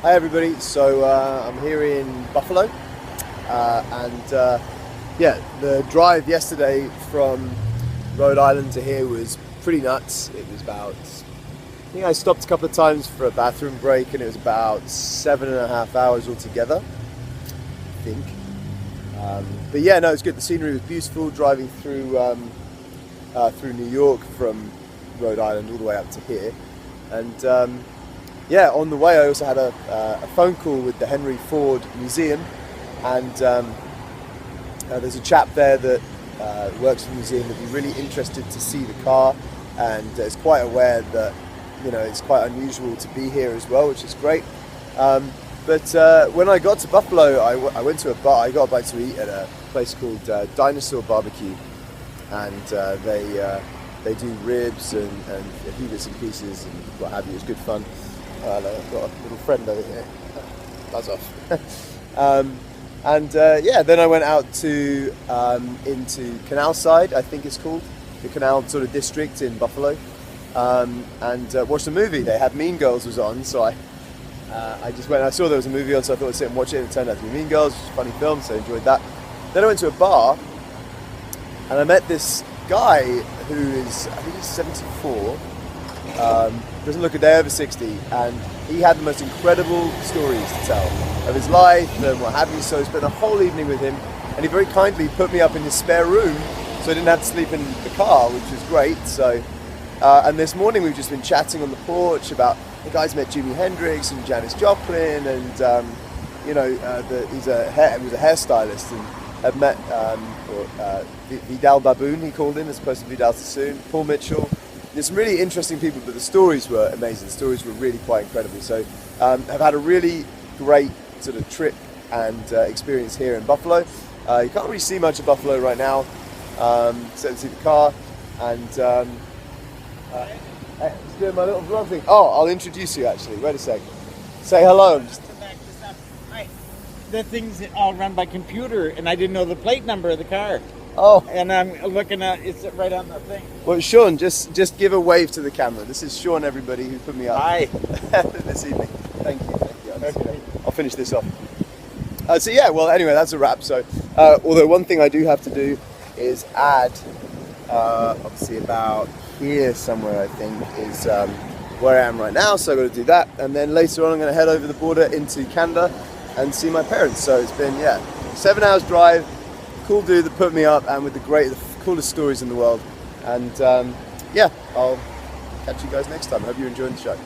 Hi everybody, so I'm here in Buffalo and yeah, the drive yesterday from Rhode Island to here was pretty nuts. It was about, I think I stopped a couple of times for a bathroom break and it was about 7.5 hours altogether, I think. But yeah, no, it's good. The scenery was beautiful driving through New York from Rhode Island all the way up to here. And yeah, on the way I also had a phone call with the Henry Ford Museum, and there's a chap there that works in the museum that'd be really interested to see the car, and is quite aware that, you know, it's quite unusual to be here as well, which is great. But when I got to Buffalo, I went to a bar. I got a bite to eat at a place called Dinosaur Barbecue, and they do ribs and a few bits and pieces and what have you. It's good fun. I've got a little friend over here. Buzz off. Yeah, then I went out to into Canal Side, I think it's called, the Canal sort of district in Buffalo, and watched a movie. They had Mean Girls was on, so I just went. I saw there was a movie on, so I thought I'd sit and watch it. And it turned out to be Mean Girls, which is a funny film, so I enjoyed that. Then I went to a bar, and I met this guy who is, I think he's 74. Doesn't look a day over 60, and he had the most incredible stories to tell of his life and what have you. So I spent a whole evening with him, and he very kindly put me up in his spare room, so I didn't have to sleep in the car, which was great. So, and this morning we've just been chatting on the porch about the guys met Jimi Hendrix and Janis Joplin, and you know, he was a hairstylist and had met Vidal Baboon, he called him, as opposed to Vidal Sassoon, Paul Mitchell. There's some really interesting people, but the stories were amazing. The stories were really quite incredible. So I've had a really great sort of trip and experience here in Buffalo. You can't really see much of Buffalo right now, except to see the car. And hey, just doing my little vlog thing. Oh, I'll introduce you actually. Wait a sec. Say hello. To back this up. Hi. The thing's all run by computer, and I didn't know the plate number of the car. Oh. And I'm looking at it's right on the thing. Well, Sean, just give a wave to the camera. This is Sean, everybody, who put me up. Hi. This evening. Thank you. Okay. I'll finish this off. So yeah, well, anyway, that's a wrap. So, although one thing I do have to do is add, obviously about here somewhere, I think, is where I am right now. So I've got to do that, and then later on I'm going to head over the border into Canada and see my parents. So it's been 7 hours drive. Cool dude that put me up, and with the coolest stories in the world. And yeah, I'll catch you guys next time. I hope you're enjoying the show.